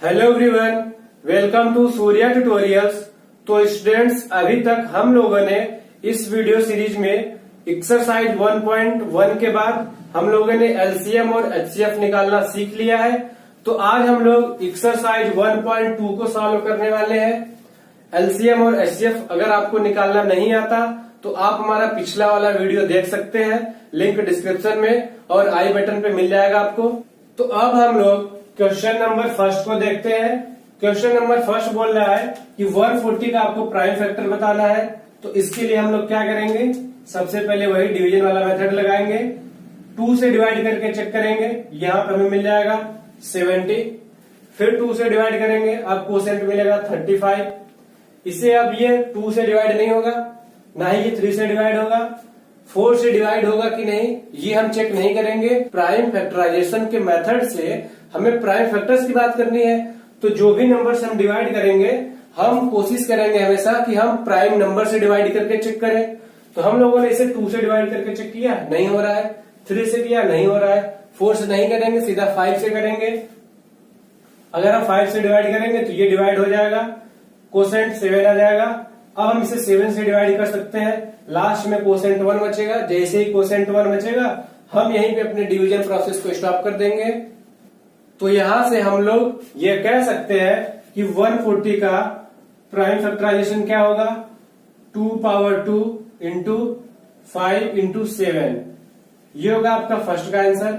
Hello everyone, welcome to Surya tutorials. तो students, अभी तक हम लोगों ने इस वीडियो सीरीज में एक्सरसाइज 1.1 के बाद हम लोगों ने एलसीएम और एचसीएफ निकालना सीख लिया है। तो आज हम लोग एक्सरसाइज 1.2 को सॉल्व करने वाले हैं। एलसीएम और एचसीएफ अगर आपको निकालना नहीं आता तो आप हमारा पिछला वाला वीडियो देख सकते हैं, लिंक डिस्क्रिप्शन में और आई बटन पे मिल जाएगा आपको। तो अब हम लोग क्वेश्चन नंबर फर्स्ट को देखते हैं। क्वेश्चन नंबर फर्स्ट बोल रहा है कि 140 का आपको प्राइम फैक्टर बताना है। तो इसके लिए हम लोग क्या करेंगे, सबसे पहले वही डिवीजन वाला मेथड लगाएंगे। 2 से डिवाइड करके चेक करेंगे, यहाँ पे हमें मिल जाएगा 70। फिर 2 से डिवाइड करेंगे, अब कोसेंट मिलेगा 35। इसे अब ये 2 से डिवाइड नहीं होगा, ना ही ये 3 से डिवाइड होगा। 4 से डिवाइड होगा कि नहीं ये हम चेक नहीं करेंगे। प्राइम फैक्टराइजेशन के मेथड से हमें प्राइम फैक्टर्स की बात करनी है। तो जो भी नंबर्स हम डिवाइड करेंगे, हम कोशिश करेंगे हमेशा कि हम प्राइम नंबर से डिवाइड करके चेक करें। तो हम लोगों ने इसे 2 से डिवाइड करके चेक किया, नहीं हो रहा है। 3 से किया, नहीं हो रहा है। 4 से नहीं करेंगे, सीधा 5 से करेंगे। अगर हम 5 से डिवाइड करेंगे तो ये डिवाइड हो जाएगा, कोसेंट 7 आ जाएगा। अब हम इसे 7 से डिवाइड कर सकते हैं, लास्ट में कोसेंट 1 बचेगा। जैसे ही कोसेंट 1 बचेगा, हम यहीं पे अपने डिवीजन प्रोसेस को स्टॉप कर देंगे। तो यहां से हम लोग ये कह सकते हैं कि 140 का प्राइम फैक्टराइजेशन क्या होगा, 2 पावर 2 इंटू 5 इंटू 7। ये होगा आपका फर्स्ट का आंसर।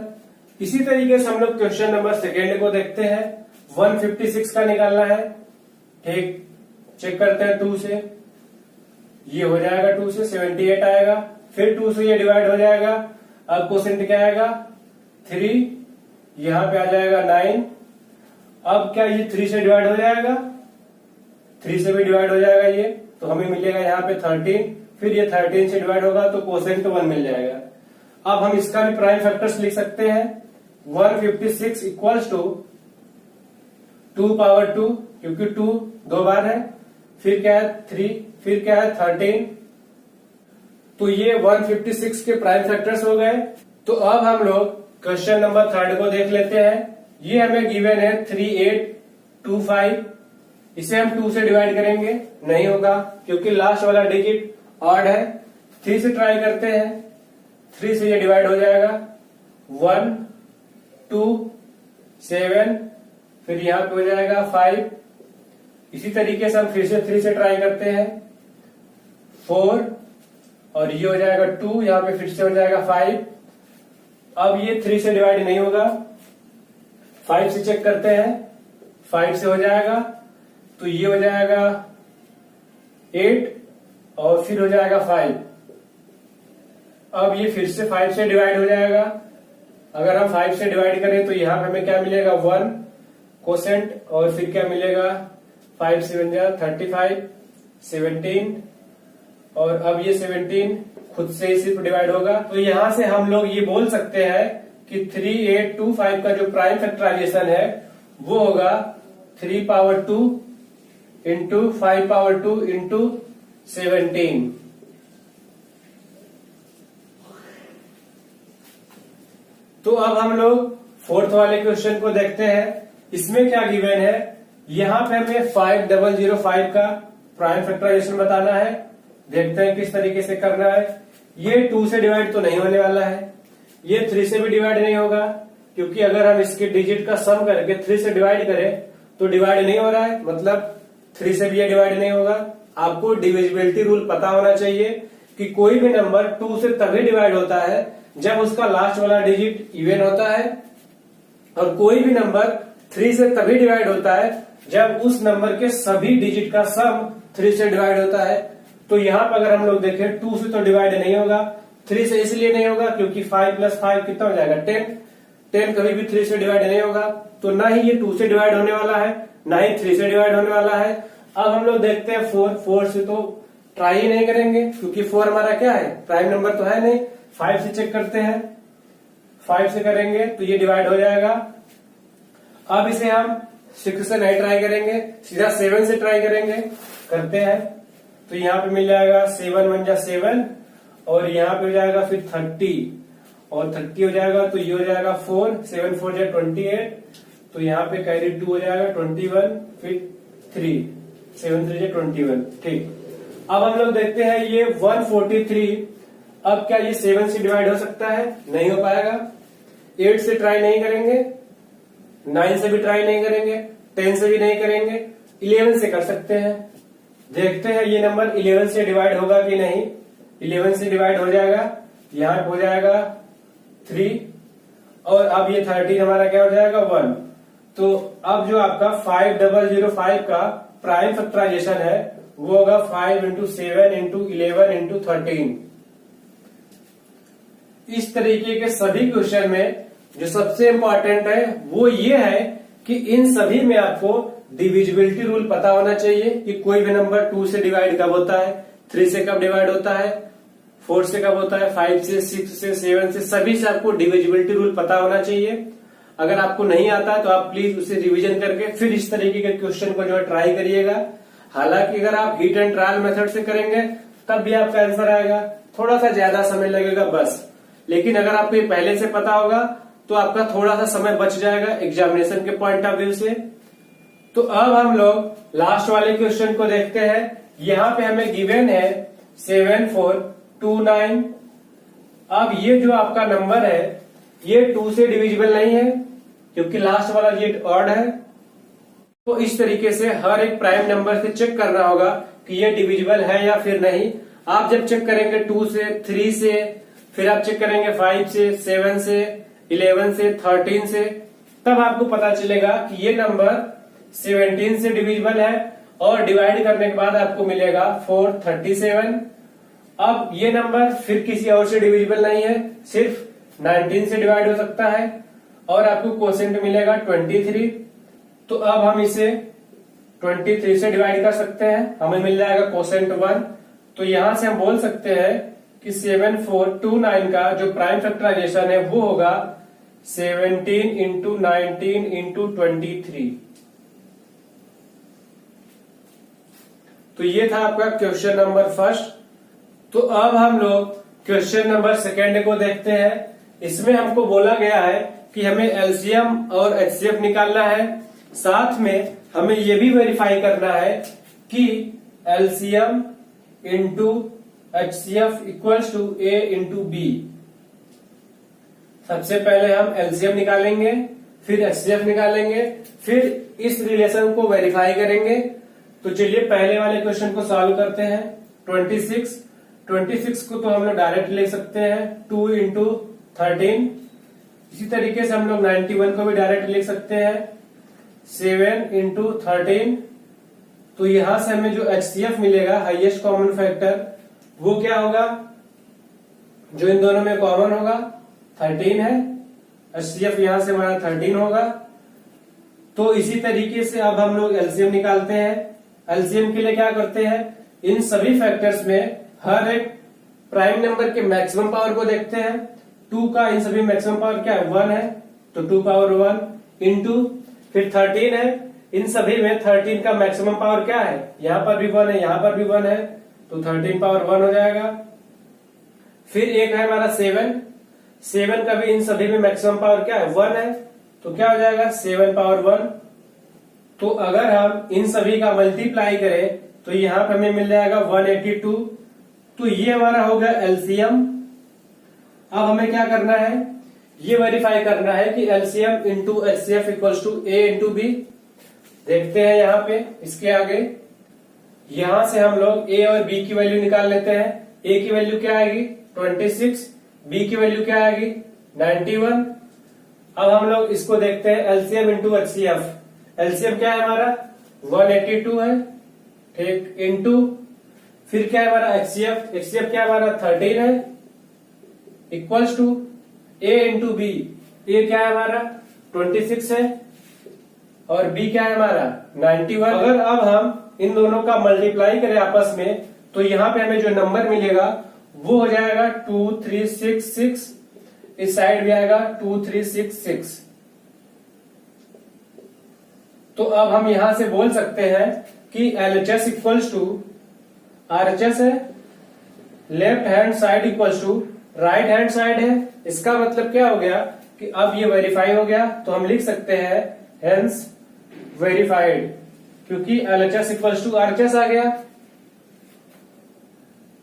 इसी तरीके से हम लोग क्वेश्चन नंबर सेकेंड को देखते हैं। 156 का निकालना है, ठीक। चेक करते हैं 2 से, ये हो जाएगा 2 से 78 आएगा। फिर 2 से ये डिवाइड हो जाएगा। अब कोसेंट क्या आएगा 3, यहां पे आ जाएगा 9। अब क्या ये 3 से डिवाइड हो जाएगा, 3 से भी डिवाइड हो जाएगा ये, तो हमें मिलेगा यहाँ पे 13। फिर ये 13 से डिवाइड होगा तो कोसेंट 1 मिल जाएगा। अब हम इसका भी प्राइम फैक्टर्स लिख सकते हैं। 156 इक्वल्स टू 2 पावर 2, क्योंकि 2 2 बार है। फिर क्या है 3, फिर क्या है 13। तो ये 156 के प्राइम फैक्टर्स हो गए। तो अब हम लोग क्वेश्चन नंबर थर्ड को देख लेते हैं। ये हमें गिवन है 3825। इसे हम 2 से डिवाइड करेंगे, नहीं होगा क्योंकि लास्ट वाला डिजिट ऑड है। 3 से ट्राई करते हैं, 3 से ये डिवाइड हो जाएगा 1 2 7। फिर यहां पे हो जाएगा 5। इसी तरीके से हम फिर से 3 से ट्राई करते हैं, 4 और ये हो जाएगा 2। यहां पे फिर से हो जाएगा 5। अब ये 3 से डिवाइड नहीं होगा, 5 से चेक करते हैं, 5 से हो जाएगा। तो ये हो जाएगा 8 और फिर हो जाएगा 5। अब ये फिर से 5 से डिवाइड हो जाएगा। अगर हम 5 से डिवाइड करें तो यहां पे हमें क्या मिलेगा 1 कोसेंट, और फिर क्या मिलेगा 5 7 35 17। और अब ये 17 खुद से ही सिर्फ डिवाइड होगा। तो यहां से हम लोग ये बोल सकते हैं कि 3825 का जो प्राइम फैक्टराइजेशन है वो होगा 3 पावर 2 इंटू 5 पावर 2 इंटू 17। तो अब हम लोग फोर्थ वाले क्वेश्चन को देखते हैं। इसमें क्या गिवन है, यहां पे हमें 5005 का प्राइम फैक्टराइजेशन बताना है। देखते हैं किस तरीके से करना है। ये 2 से डिवाइड तो नहीं होने वाला है, ये 3 से भी डिवाइड नहीं होगा, क्योंकि अगर हम इसके डिजिट का सम करके 3 से डिवाइड करें तो डिवाइड नहीं हो रहा है, मतलब 3 से भी ये डिवाइड नहीं होगा। आपको डिविजिबिलिटी रूल पता होना चाहिए कि कोई भी नंबर 2 से तभी डिवाइड होता है जब उसका लास्ट वाला डिजिट इवन होता है, और कोई भी नंबर 3 से तभी डिवाइड होता है जब उस नंबर के सभी डिजिट का सम 3 से डिवाइड होता है। तो यहां पर अगर हम लोग देखें 2 से तो डिवाइड नहीं होगा, 3 से इसलिए नहीं होगा क्योंकि 5 प्लस 5 कितना हो जाएगा 10। 10 कभी भी 3 से डिवाइड नहीं होगा, तो ना ही ये 2 से डिवाइड होने वाला है, ना ही 3 से डिवाइड होने वाला है। अब हम लोग देखते हैं 4 से तो ट्राई ही नहीं करेंगे, क्योंकि 4 हमारा क्या है, प्राइम नंबर तो है नहीं। 5 से चेक करते हैं, 5 से करेंगे तो ये डिवाइड हो जाएगा। अब इसे हम 6 से नहीं ट्राई करेंगे, सीधा 7 से ट्राई करेंगे। करते हैं तो यहाँ पे मिल जाएगा 7 1 7, और यहाँ पे हो जाएगा फिर 30 और 30 हो जाएगा, तो ये हो जाएगा 4 7 4 28। तो यहाँ पे कैरी 2 हो जाएगा 21, फिर 3, 7 3 21। ठीक, अब हम लोग देखते हैं ये 143। अब क्या ये 7 से डिवाइड हो सकता है? नहीं हो पाएगा। 8 से ट्राई नहीं करेंगे, 9 से भी ट्राई नहीं करेंगे, 10 से भी नहीं करेंगे, 11 से कर सकते हैं। देखते हैं ये नंबर 11 से डिवाइड होगा कि नहीं। 11 से डिवाइड हो जाएगा, यहां हो जाएगा 3, और अब ये 13 हमारा क्या हो जाएगा 1। तो अब जो आपका 5005 का प्राइम फैक्टराइजेशन है वो होगा 5 इंटू 7 इंटू 11 इंटू 13। इस तरीके के सभी क्वेश्चन में जो सबसे इंपॉर्टेंट है वो ये है कि इन सभी में आपको डिविजिबिलिटी रूल पता होना चाहिए कि कोई भी नंबर 2 से डिवाइड कब होता है, 3 से कब डिवाइड होता है, 4 से कब होता है, 5 से, 6 से, 7 से, सभी से आपको डिविजिबिलिटी रूल पता होना चाहिए। अगर आपको नहीं आता है तो आप प्लीज उसे रिवीजन करके फिर इस तरीके के क्वेश्चन को जो है ट्राई करिएगा। हालांकि अगर आप हिट एंड ट्रायल मेथड से करेंगे तब भी आपका आंसर आएगा, थोड़ा सा ज्यादा समय लगेगा बस। लेकिन अगर आपको ये पहले से पता होगा तो आपका थोड़ा सा समय बच जाएगा एग्जामिनेशन के पॉइंट ऑफ व्यू से। तो अब हम लोग लास्ट वाले क्वेश्चन को देखते हैं। यहाँ पे हमें गिवन है 7429। अब ये जो आपका नंबर है ये 2 से डिविजिबल नहीं है क्योंकि लास्ट वाला ये ऑड है। तो इस तरीके से हर एक प्राइम नंबर से चेक करना होगा कि ये डिविजिबल है या फिर नहीं। आप जब चेक करेंगे 2 से, 3 से, फिर आप चेक करेंगे 5 से, 7 से, 11 से, 13 से, तब आपको पता चलेगा कि ये नंबर 17 से डिविजिबल है और डिवाइड करने के बाद आपको मिलेगा 437। अब ये नंबर फिर किसी और से डिविजिबल नहीं है, सिर्फ 19 से डिवाइड हो सकता है और आपको क्वोशिएंट मिलेगा 23। तो अब हम इसे 23 से डिवाइड कर सकते हैं, हमें मिल जाएगा क्वोशिएंट 1। तो यहां से हम बोल सकते हैं कि 7429 का जो प्राइम फैक्टराइजेशन है वो होगा 17 इंटू 19 इंटू 23। तो ये था आपका क्वेश्चन नंबर फर्स्ट। तो अब हम लोग क्वेश्चन नंबर सेकेंड को देखते हैं। इसमें हमको बोला गया है कि हमें एलसीएम और एचसीएफ निकालना है, साथ में हमें ये भी वेरीफाई करना है कि LCM into HCF equals to A into B. सबसे पहले हम एलसीएम निकालेंगे, फिर एचसीएफ निकालेंगे, फिर इस रिलेशन को वेरीफाई करेंगे। तो चलिए पहले वाले क्वेश्चन को सॉल्व करते हैं। 26 को तो हम लोग डायरेक्ट ले सकते हैं 2 इंटू 13। इसी तरीके से हम लोग 91 को भी डायरेक्ट लिख सकते हैं 7 इंटू 13। तो यहां से हमें जो एचसीएफ मिलेगा, हाईएस्ट कॉमन फैक्टर, वो क्या होगा, जो इन दोनों में कॉमन होगा 13 है। एचसीएफ यहां से हमारा 13 होगा। तो इसी तरीके से अब हम लोग एलसीएम निकालते हैं। एलसीएम के लिए क्या करते हैं, इन सभी फैक्टर्स में हर एक प्राइम नंबर के मैक्सिमम पावर को देखते हैं। 2 का इन सभी मैक्सिमम पावर क्या है, 1 है, तो 2 पावर 1 इंटू, फिर 13 है, इन सभी में 13 का मैक्सिमम पावर क्या है, यहां पर भी 1 है, यहां पर भी 1 है, तो 13 पावर 1 हो जाएगा। फिर एक है हमारा 7 का भी इन सभी में मैक्सिमम पावर क्या है, 1 है, तो क्या हो जाएगा 7 पावर 1। तो अगर हम इन सभी का मल्टीप्लाई करें तो यहां पर हमें मिल जाएगा 182। तो ये हमारा हो गया एलसीएम। अब हमें क्या करना है, ये वेरीफाई करना है कि LCM into HCF equals to A into B. देखते हैं यहाँ पे इसके आगे, यहां से हम लोग ए और बी की वैल्यू निकाल लेते हैं। ए की वैल्यू क्या आएगी 26, बी की वैल्यू क्या आएगी 91। अब हम लोग इसको देखते हैं एलसीएम इंटू एचसीएफ। एलसीएम क्या है हमारा 182 है, ठीक, इंटू फिर क्या है हमारा एचसीएफ, एचसीएफ क्या है हमारा 13 है, equals to A into B. A क्या है हमारा 26 है और बी क्या है हमारा 91। अगर अब हम इन दोनों का मल्टीप्लाई करें आपस में तो यहाँ पे हमें जो नंबर मिलेगा वो हो जाएगा 2366, इस साइड भी आएगा 2366। तो अब हम यहां से बोल सकते हैं कि एलएचएस इक्वल्स टू आरएचएस है, left hand side equals to right hand side है। इसका मतलब क्या हो गया कि अब ये वेरीफाई हो गया, तो हम लिख सकते हैं हेंस वेरीफाइड, क्योंकि LHS इक्वल्स टू RHS आ गया।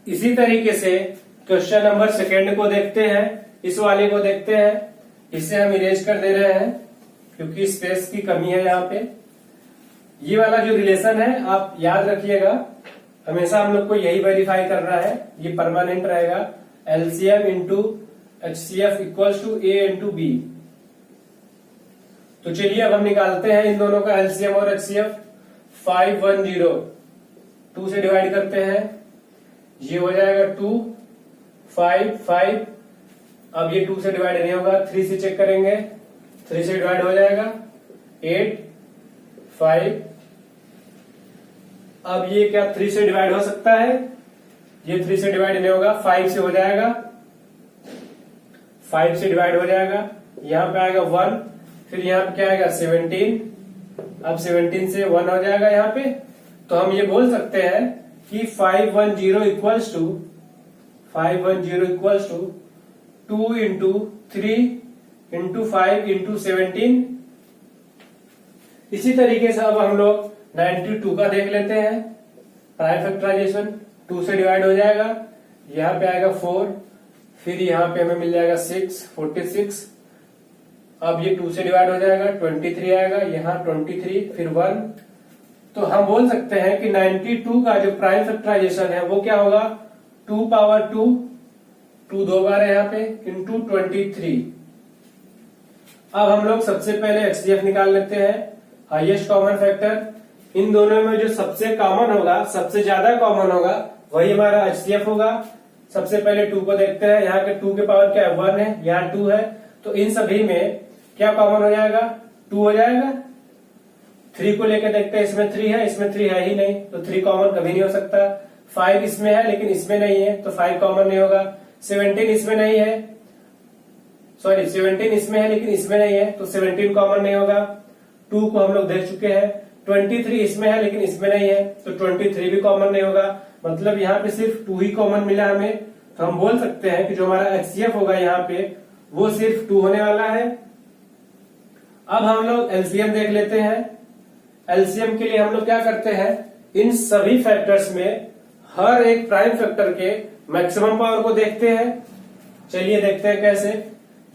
इसी तरीके से क्वेश्चन नंबर सेकेंड को देखते हैं, इस वाले को देखते हैं। इसे हम इरेज कर दे रहे हैं क्योंकि स्पेस की कमी है यहाँ पे। ये वाला जो रिलेशन है आप याद रखिएगा, हमेशा हम लोग को यही वेरीफाई करना है, ये परमानेंट रहेगा। LCM into HCF equals to A into B। तो चलिए अब हम निकालते हैं इन दोनों का LCM और HCF। 510 2 से डिवाइड करते हैं, ये हो जाएगा 2 5 5। अब ये 2 से डिवाइड नहीं होगा, 3 से चेक करेंगे, 3 से डिवाइड हो जाएगा 8 5। अब ये क्या 3 से डिवाइड हो सकता है? ये 3 से डिवाइड नहीं होगा, 5 से हो जाएगा, 5 से डिवाइड हो जाएगा। यहाँ पे आएगा 1, फिर यहाँ पे क्या आएगा 17। अब 17 से 1 हो जाएगा यहाँ पे। तो हम ये बोल सकते हैं कि 510 equals to 2 into 3 into 5 into 17। इसी तरीके से अब हम लोग 92 का देख लेते हैं। प्राइम फैक्टराइजेशन 2 से डिवाइड हो जाएगा, यहाँ पे आएगा 4, फिर यहाँ पे हमें मिल जाएगा 6 46। अब ये 2 से डिवाइड हो जाएगा, 23 आएगा, यहाँ 23 फिर 1। तो हम बोल सकते हैं कि 92 का जो प्राइम फैक्टराइजेशन है वो क्या होगा 2 पावर 2 2 बार है यहाँ पे इंटू 23। अब हम लोग सबसे पहले HCF निकाल लेते हैं, हाईएस्ट कॉमन फैक्टर। इन दोनों में जो सबसे कॉमन होगा, सबसे ज्यादा कॉमन होगा, वही हमारा HCF होगा। सबसे पहले 2 को देखते हैं, यहाँ के 2 के पावर क्या है 1 है, यहाँ 2 है, तो इन सभी में क्या कॉमन हो जाएगा 2 हो जाएगा। 3 को लेकर देखते हैं, इसमें 3 है, इसमें 3 है ही नहीं, तो 3 कॉमन कभी नहीं हो सकता। 5 इसमें है लेकिन इसमें नहीं है, तो 5 कॉमन नहीं होगा। 17 इसमें नहीं है, सॉरी 17 इसमें है लेकिन इसमें नहीं है, तो 17 कॉमन नहीं होगा। 2 को हम लोग देख चुके हैं। 23 इसमें है लेकिन इसमें नहीं है, तो 23 भी कॉमन नहीं होगा। मतलब यहाँ पे सिर्फ 2 ही कॉमन मिला हमें, तो हम बोल सकते हैं कि जो हमारा HCF होगा यहाँ पे वो सिर्फ 2 होने वाला है। अब हम लोग LCM देख लेते हैं। LCM के लिए हम लोग क्या करते हैं, इन सभी फैक्टर्स में हर एक प्राइम फैक्टर के मैक्सिमम पावर को देखते हैं। चलिए देखते हैं कैसे।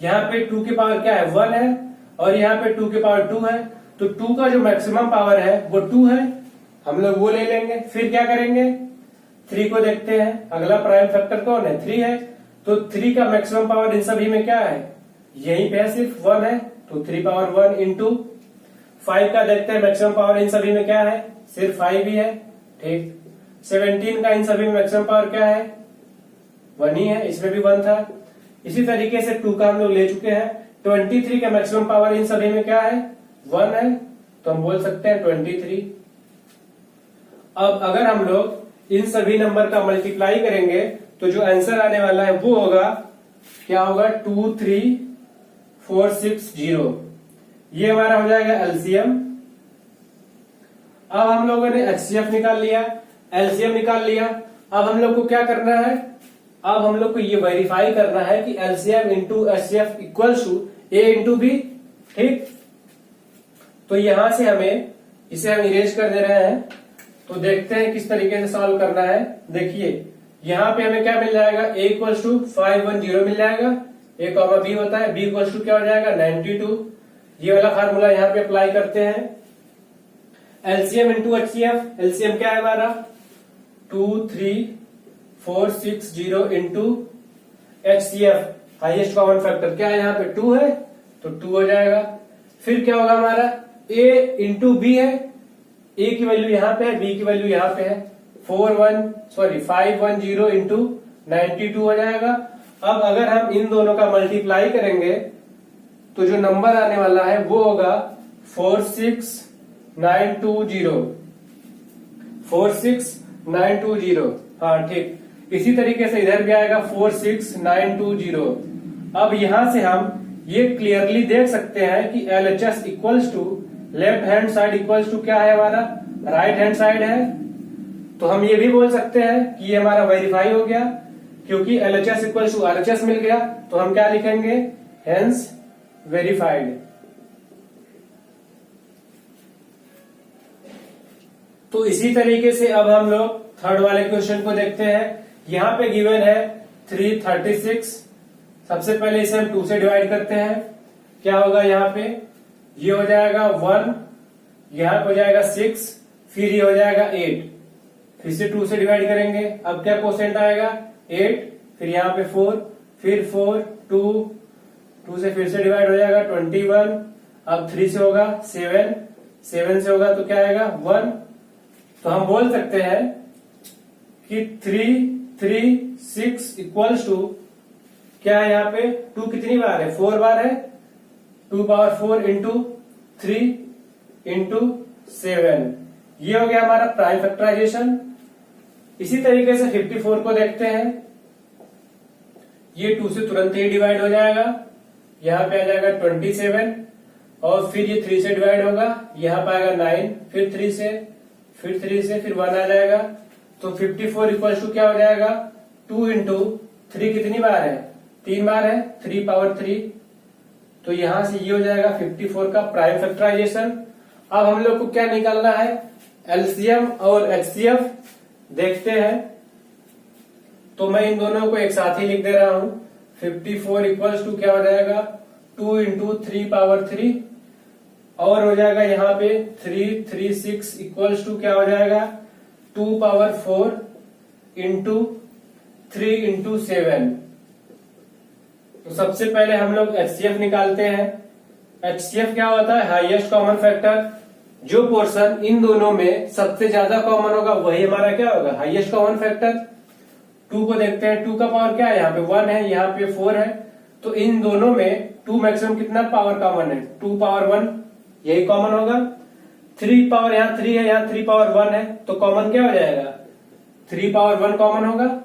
यहाँ पे 2 की पावर क्या है 1 है, और यहाँ पे 2 की पावर 2 है, तो 2 का जो मैक्सिमम पावर है वो 2 है, हम लोग वो ले लेंगे। फिर क्या करेंगे 3 को देखते हैं, अगला प्राइम फैक्टर कौन है 3 है, तो 3 का मैक्सिमम पावर इन सभी में क्या है, यहीं पे है सिर्फ 1 है, तो 3 पावर 1 इंटू 5 का देखते हैं मैक्सिमम पावर इन सभी में क्या है, सिर्फ 5 ही है, ठीक। 17 का इन सभी में मैक्सिमम पावर क्या है 1 ही है, इसमें भी 1 था। इसी तरीके से 2 का हम लोग ले चुके हैं। 23 का मैक्सिमम पावर इन सभी में क्या है 1 है, तो हम बोल सकते हैं 23। अब अगर हम लोग इन सभी नंबर का मल्टीप्लाई करेंगे तो जो आंसर आने वाला है वो होगा क्या होगा 23460। ये हमारा हो जाएगा LCM। अब हम लोगों ने HCF निकाल लिया, LCM निकाल लिया। अब हम लोग को क्या करना है, अब हम लोग को ये वेरीफाई करना है कि LCM into HCF equals to A into B, ठीक। तो यहां से हमें इसे हम इरेज कर दे रहे हैं, तो देखते हैं किस तरीके से सॉल्व करना है। देखिए यहाँ पे हमें क्या मिल जाएगा, A इक्वल्स टू 510 मिल जाएगा, A कॉमा B होता है, B इक्वल्स टू क्या हो जाएगा 92। ये वाला फार्मूला यहाँ पे अप्लाई करते हैं। LCM इंटू HCF, LCM क्या है हमारा 23460 into HCF, highest common factor क्या है यहाँ पे 2 है, तो 2 हो जाएगा। फिर क्या होगा हमारा A इंटू B है, A की वैल्यू यहाँ पे है, B की वैल्यू यहाँ पे है, 510 इंटू 92 हो जाएगा। अब अगर हम इन दोनों का मल्टीप्लाई करेंगे तो जो नंबर आने वाला है वो होगा 46920। हाँ ठीक। इसी तरीके से इधर भी आएगा 46920। अब यहां से हम ये क्लियरली देख सकते हैं कि LHS equals to left hand side equals to क्या है हमारा राइट हैंड साइड है। तो हम ये भी बोल सकते हैं कि ये हमारा वेरीफाई हो गया, क्योंकि LHS इक्वल्स टू RHS मिल गया, तो हम क्या लिखेंगे हेंस वेरीफाइड। तो इसी तरीके से अब हम लोग थर्ड वाले क्वेश्चन को देखते हैं। यहाँ पे गिवन है 336। सबसे पहले इसे हम 2 से डिवाइड करते हैं। क्या होगा यहाँ पे, ये हो जाएगा 1, यहाँ पे हो जाएगा 6, फिर ये हो जाएगा 8। फिर से 2 से डिवाइड करेंगे। अब क्या कोसेंट आएगा 8, फिर यहाँ पे 4, फिर 4, 2 से फिर से डिवाइड हो जाएगा 21। अब 3 से होगा 7, 7 से होगा तो क्या आएगा 1। तो हम बोल सकते हैं कि 336 इक्वल्स टू क्या है, यहाँ पे 2 कितनी बार है, 4 बार है। 2 पावर 4 इंटू 3 इंटू 7, ये हो गया हमारा प्राइम फैक्टराइजेशन। इसी तरीके से 54 को देखते हैं। ये 2 से तुरंत ही डिवाइड हो जाएगा, यहाँ पे आ जाएगा 27, और फिर ये 3 से डिवाइड होगा, यहाँ पे आएगा 9, फिर 3 से, फिर 1 आ जाएगा। तो 54 इक्वल टू क्या हो जाएगा, 2 इंटू 3 कितनी बार है, 3 बार है, 3 पावर 3। तो यहां से ये हो जाएगा 54 का प्राइम फैक्टराइजेशन। अब हम लोग को क्या निकालना है, एलसीएम और एचसीएफ देखते हैं। तो मैं इन दोनों को एक साथ ही लिख दे रहा हूं। 54 इक्वल्स टू क्या हो जाएगा, 2 इंटू 3 पावर 3, और हो जाएगा यहाँ पे 336 इक्वल्स टू क्या हो जाएगा, 2 पावर 4 इंटू 3 इंटू 7। तो सबसे पहले हम लोग एचसीएफ निकालते हैं। एचसीएफ क्या होता है, हाईएस्ट कॉमन फैक्टर। जो पोर्शन इन दोनों में सबसे ज्यादा कॉमन होगा वही हमारा क्या होगा, हाईएस्ट कॉमन फैक्टर। 2 को देखते हैं, 2 का पावर क्या है, यहाँ पे 1 है, यहाँ पे 4 है। तो इन दोनों में 2 मैक्सिमम कितना पावर कॉमन है, 2 पावर 1, यही कॉमन होगा। 3 पावर यहाँ 3 है, यहाँ 3 पावर 1 है, तो कॉमन क्या हो जाएगा, 3 पावर 1 कॉमन होगा।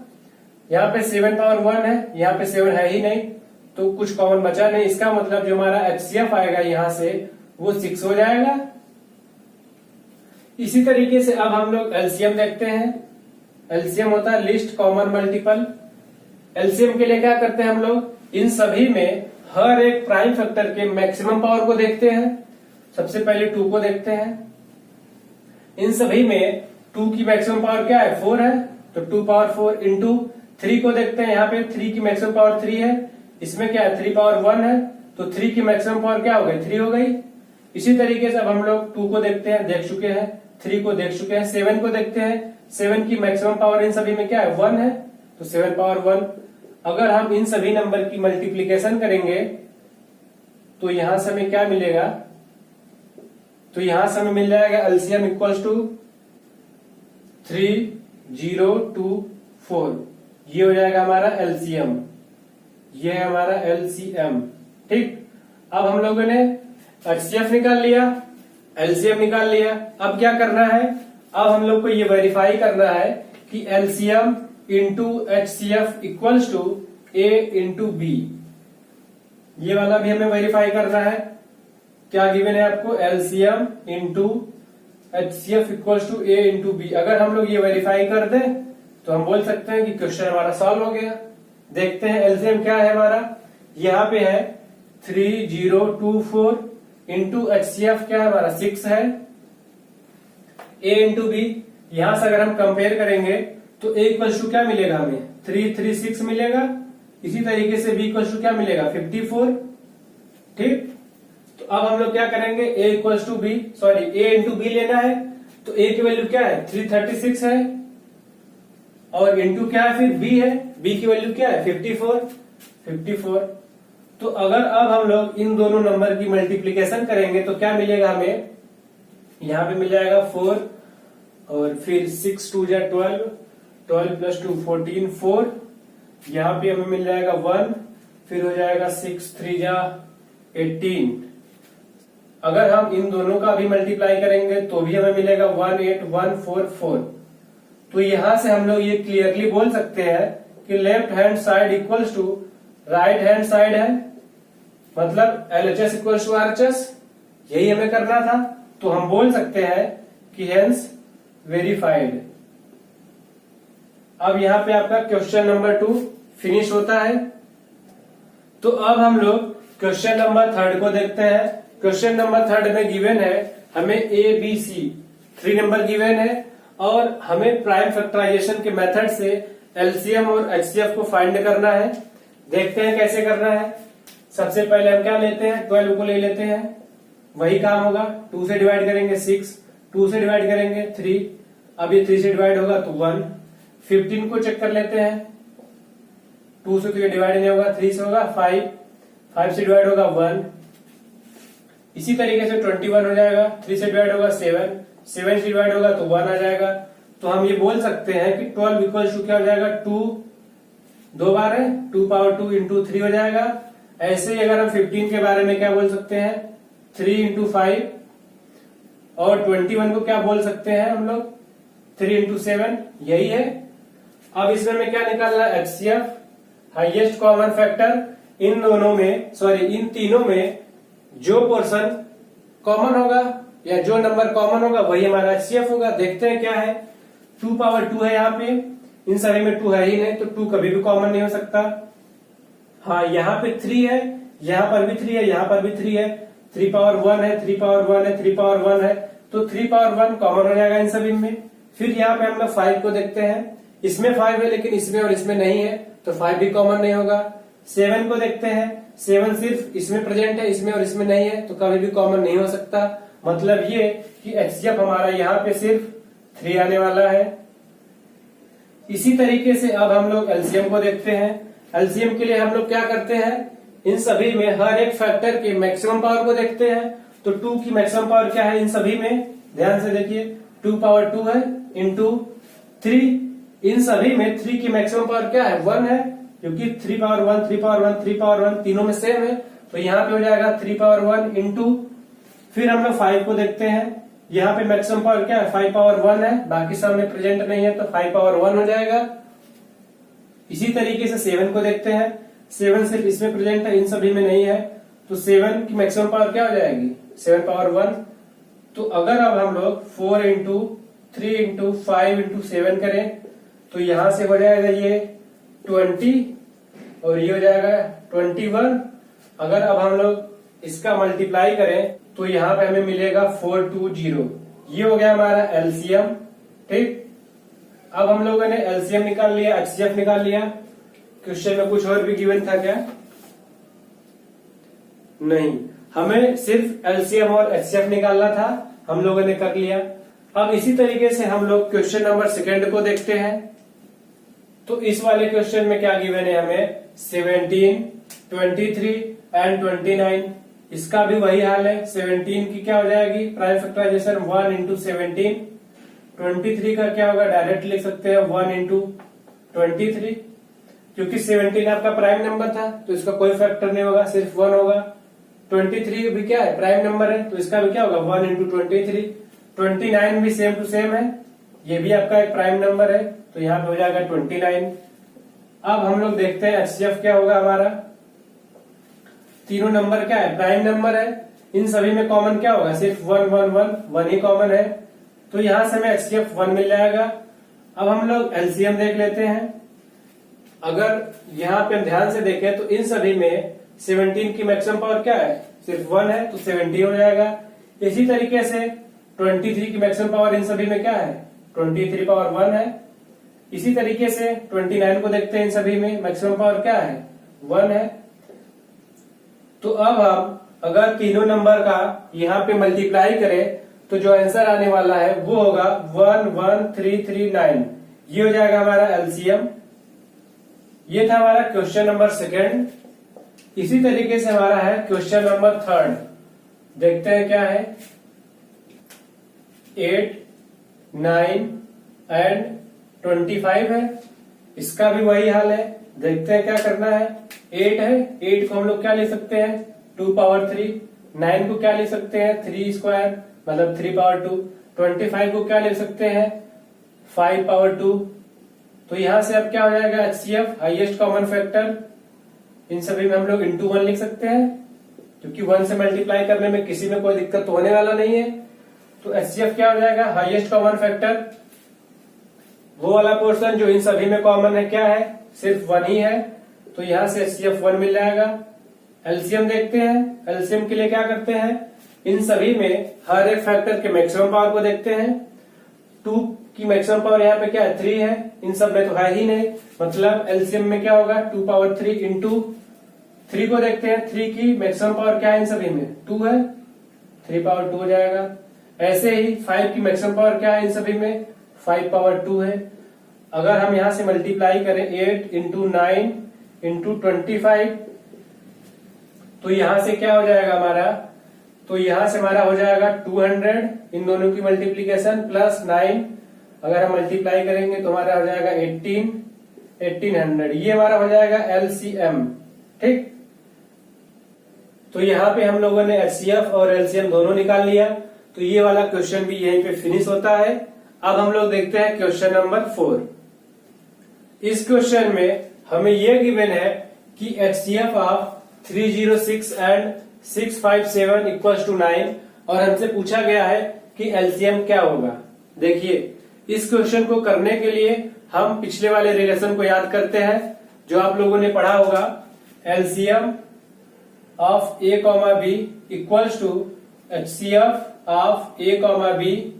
यहाँ पे 7 पावर 1 है, यहाँ पे 7 है ही नहीं, तो कुछ कॉमन बचा नहीं। इसका मतलब जो हमारा एचसीएफ आएगा यहाँ से वो 6 हो जाएगा। इसी तरीके से अब हम लोग एलसीएम देखते हैं। एलसीएम होता है लिस्ट कॉमन मल्टीपल। एलसीएम के लिए क्या करते हैं हम लोग, इन सभी में हर एक प्राइम फैक्टर के मैक्सिमम पावर को देखते हैं। सबसे पहले 2 को देखते हैं। इन सभी में 2 की मैक्सिमम पावर क्या है, 4 है, तो 2 पावर 4 इंटू 3 को देखते हैं। यहाँ पे 3 की मैक्सिमम पावर 3 है, इसमें क्या है 3 पावर 1 है, तो 3 की मैक्सिमम पावर क्या हो गई, 3 हो गई। इसी तरीके से अब हम लोग 2 को देखते हैं, देख चुके हैं, 3 को देख चुके हैं। 7 को देखते हैं, 7 की मैक्सिमम पावर इन सभी में क्या है, 1 है, तो 7 पावर 1। अगर हम इन सभी नंबर की मल्टीप्लीकेशन करेंगे तो यहां से हमें क्या मिलेगा, तो यहां से हमें मिल जाएगा एलसीएम इक्वल्स टू 3024। ये हो जाएगा हमारा एलसीएम, ये है हमारा एलसीएम। ठीक, अब हम लोगों ने एचसीएफ निकाल लिया, एलसीएम निकाल लिया। अब क्या करना है, अब हम लोग को ये वेरीफाई करना है कि LCM into HCF equals to A into B. ये वाला भी हमें वेरीफाई करना है। क्या गिवन है आपको, LCM into HCF equals to A into B. अगर हम लोग ये वेरीफाई कर दें तो हम बोल सकते हैं कि क्वेश्चन हमारा सॉल्व हो गया। देखते हैं एलसीएम क्या है हमारा, यहाँ पे है 3024 इंटू एचसीएफ क्या है हमारा 6 है, ए इंटू बी। यहां से अगर हम कंपेयर करेंगे तो ए इक्वल्स टू क्या मिलेगा हमें, 336 मिलेगा। इसी तरीके से बी इक्वल्स टू क्या मिलेगा, 54। ठीक, तो अब हम लोग क्या करेंगे, a equals to b, sorry a into b लेना है। तो ए की वैल्यू क्या है, 336 है, और इंटू क्या है फिर बी है, बी की वैल्यू क्या है 54। तो अगर अब हम लोग इन दोनों नंबर की मल्टीप्लीकेशन करेंगे तो क्या मिलेगा हमें, यहां पे मिल जाएगा 4, और फिर 6 2 जा 12, 12 प्लस 2 14, 4। यहाँ पे हमें मिल जाएगा 1, फिर हो जाएगा 6 3 जा 18। अगर हम इन दोनों का भी मल्टीप्लाई करेंगे तो भी हमें मिलेगा 18144। तो यहां से हम लोग ये क्लियरली बोल सकते हैं कि left hand side equals to right hand side है, मतलब LHS इक्वल्स टू RHS, यही हमें करना था। तो हम बोल सकते हैं कि हेंस वेरीफाइड। अब यहाँ पे आपका क्वेश्चन नंबर 2 फिनिश होता है। तो अब हम लोग क्वेश्चन नंबर 3 को देखते हैं। क्वेश्चन नंबर 3 में गिवन है हमें ABC 3 नंबर गिवन है और हमें प्राइम फैक्टराइजेशन के मेथड से एलसीएम और एचसीएफ को फाइंड करना है। देखते हैं कैसे करना है। सबसे पहले हम क्या लेते हैं, 12 को ले लेते हैं, वही काम होगा। 2 से डिवाइड करेंगे 6, 2 से डिवाइड करेंगे 3, अब ये 3 से डिवाइड होगा तो 1। 15 को चेक कर लेते हैं, 2 से तो ये डिवाइड नहीं होगा, 3 से होगा 5, 5 से डिवाइड होगा 1। इसी तरीके से 21 हो जाएगा, 3 से डिवाइड होगा 7, 7 से डिवाइड होगा तो 1 आ जाएगा। तो हम ये बोल सकते हैं कि 12 इक्वल टू क्या हो जाएगा, 2 दो बार है, 2 पावर 2 इंटू 3 हो जाएगा। ऐसे ही अगर हम 15 के बारे में क्या बोल सकते हैं, 3 इंटू 5, और 21 को क्या बोल सकते हैं हम लोग, 3 इंटू 7, यही है। अब इसमें हमें क्या निकालना है, एचसीएफ हाईएस्ट कॉमन फैक्टर। इन दोनों में, सॉरी इन तीनों में जो पोर्शन कॉमन होगा या जो नंबर कॉमन होगा वही हमारा एचसीएफ होगा। देखते हैं क्या है, 2 पावर 2 है यहाँ पे, इन सभी में 2 है ही नहीं, तो 2 कभी भी कॉमन नहीं हो सकता। हाँ, यहाँ पे 3 है, यहाँ पर भी 3 है, यहाँ पर भी 3 है, 3 पावर 1 है, 3 पावर 1 है, 3 पावर 1 है, तो 3 पावर 1 कॉमन हो जाएगा इन सभी में। फिर यहाँ पे हम लोग 5 को देखते हैं, इसमें 5 है लेकिन इसमें और इसमें नहीं है, तो 5 भी कॉमन नहीं होगा। 7 को देखते हैं, 7 सिर्फ इसमें प्रेजेंट है, इसमें और इसमें नहीं है, तो कभी भी कॉमन नहीं हो सकता। मतलब ये कि एचसीएफ हमारा यहाँ पे सिर्फ 3 आने वाला है। इसी तरीके से अब हम लोग एलसीएम को देखते हैं। एलसीएम के लिए हम लोग क्या करते हैं, इन सभी में हर एक फैक्टर के मैक्सिमम पावर को देखते हैं। तो 2 की मैक्सिमम पावर क्या है इन सभी में, ध्यान से देखिए, 2 पावर 2 है इंटू 3। इन सभी में 3 की मैक्सिमम पावर क्या है, 1 है, क्योंकि 3 पावर 1, 3 पावर 1, 3 पावर 1 तीनों में सेम है, तो यहाँ पे हो जाएगा 3 पावर 1 इंटू। फिर हम लोग 5 को देखते हैं, यहाँ पे मैक्सिमम पावर क्या है, 5 पावर 1 है, बाकी सब में प्रेजेंट नहीं है, तो 5 पावर 1 हो जाएगा। इसी तरीके से 7 को देखते हैं, 7 सिर्फ इसमें प्रेजेंट है, इन सभी में नहीं है, तो 7 की मैक्सिमम पावर क्या हो जाएगी, 7 पावर 1। तो अगर अब हम लोग 4 इंटू 3 इंटू 5 इंटू 7 करें, तो यहां से हो जाएगा ये 20 और ये हो जाएगा 21। अगर अब हम लोग इसका मल्टीप्लाई करें तो यहाँ पे हमें मिलेगा 420। ये हो गया हमारा एलसीएम। ठीक, अब हम लोगों ने एलसीएम निकाल लिया, एचसीएफ निकाल लिया। क्वेश्चन में कुछ और भी गिवन था क्या, नहीं, हमें सिर्फ एलसीएम और एचसीएफ निकालना था, हम लोगों ने कर लिया। अब इसी तरीके से हम लोग क्वेश्चन नंबर 2 को देखते हैं। तो इस वाले क्वेश्चन में क्या गिवन है हमें, 17, 23 एंड 29। इसका भी वही हाल है, 17 की क्या हो जाएगी, प्राइम फैक्टराइजेशन 1 इंटू 17। 23 का क्या होगा, डायरेक्ट लिख सकते हैं 1 इंटू 23, क्योंकि 17 आपका प्राइम नंबर था, तो इसका कोई फैक्टर नहीं होगा, सिर्फ 1 होगा। 23 भी क्या है, प्राइम नंबर है, तो इसका भी क्या होगा, 1 इंटू 23। 29 भी सेम टू सेम है, ये भी आपका एक प्राइम नंबर है, तो यहाँ पे हो जाएगा 29। अब हम लोग देखते हैं एचसीएफ क्या होगा हमारा। तीनों नंबर क्या है, प्राइम नंबर है, इन सभी में कॉमन क्या होगा, सिर्फ 1 1 1 1 ही कॉमन है, तो यहां से हमें एचसीएफ 1 मिल जाएगा। अब हम लोग एलसीएम देख लेते हैं। अगर यहाँ पे हम ध्यान से देखें तो इन सभी में 17 की मैक्सिमम पावर क्या है, सिर्फ 1 है, तो 70 हो जाएगा। इसी तरीके से 23 की मैक्सिमम पावर इन सभी में क्या है, 23 पावर 1 है। इसी तरीके से 29 को देखते हैं, इन सभी में मैक्सिमम पावर क्या है, 1 है। तो अब हम अगर तीनों नंबर का यहाँ पे मल्टीप्लाई करें तो जो आंसर आने वाला है वो होगा 11339। ये हो जाएगा हमारा एलसीएम। ये था हमारा क्वेश्चन नंबर 2। इसी तरीके से हमारा है क्वेश्चन नंबर 3। देखते हैं क्या है, 8, 9 एंड 25 है। इसका भी वही हाल है, देखते हैं क्या करना है। 8 है, 8 को हम लोग क्या ले सकते हैं, 2 पावर 3। 9 को क्या ले सकते हैं, 3 स्क्वायर मतलब 3 पावर 2। 25 को क्या ले सकते हैं, 5 पावर 2। तो यहां से अब क्या हो जाएगा, एचसीएफ हाईएस्ट कॉमन फैक्टर। इन सभी में हम लोग इंटू 1 लिख सकते हैं, क्योंकि 1 से मल्टीप्लाई करने में किसी में कोई दिक्कत होने वाला नहीं है। तो एचसीएफ क्या हो जाएगा, हाईएस्ट कॉमन फैक्टर, वो वाला पोर्शन जो इन सभी में कॉमन है क्या है, सिर्फ 1 ही है, तो यहां से एचसीएफ 1 मिल जाएगा। एलसीएम देखते हैं। एलसीएम के लिए क्या करते हैं, इन सभी में हर एक फैक्टर के मैक्सिमम पावर को देखते हैं। 2 की मैक्सिमम पावर यहाँ पे क्या है, 3 है, इन सब में तो है ही नहीं, मतलब एलसीएम में क्या होगा 2 पावर 3 इंटू 3 को देखते हैं। 3 की मैक्सिमम पावर क्या है, इन सभी में 2 है, 3 पावर 2 हो जाएगा। ऐसे ही 5 की मैक्सिमम पावर क्या है, इन सभी में 5 पावर 2 है। अगर हम यहां से मल्टीप्लाई करें 8 इंटू 9 इंटू 25, तो यहां से क्या हो जाएगा हमारा, तो यहां से हमारा हो जाएगा 200, इन दोनों की मल्टीप्लीकेशन प्लस 9, अगर हम मल्टीप्लाई करेंगे तो हमारा हो जाएगा 1800, ये हमारा हो जाएगा एलसीएम। ठीक, तो यहाँ पे हम लोगों ने एचसीएफ और एलसीएम दोनों निकाल लिया, तो ये वाला क्वेश्चन भी यहीं पे फिनिश होता है। अब हम लोग देखते हैं क्वेश्चन नंबर 4। इस क्वेश्चन में हमें ये गिवन है कि HCF of 306 and 657 equals to 9, और हमसे पूछा गया है कि एलसीएम क्या होगा। देखिए, इस क्वेश्चन को करने के लिए हम पिछले वाले रिलेशन को याद करते हैं जो आप लोगों ने पढ़ा होगा। LCM of A comma B equals to HCF of A comma B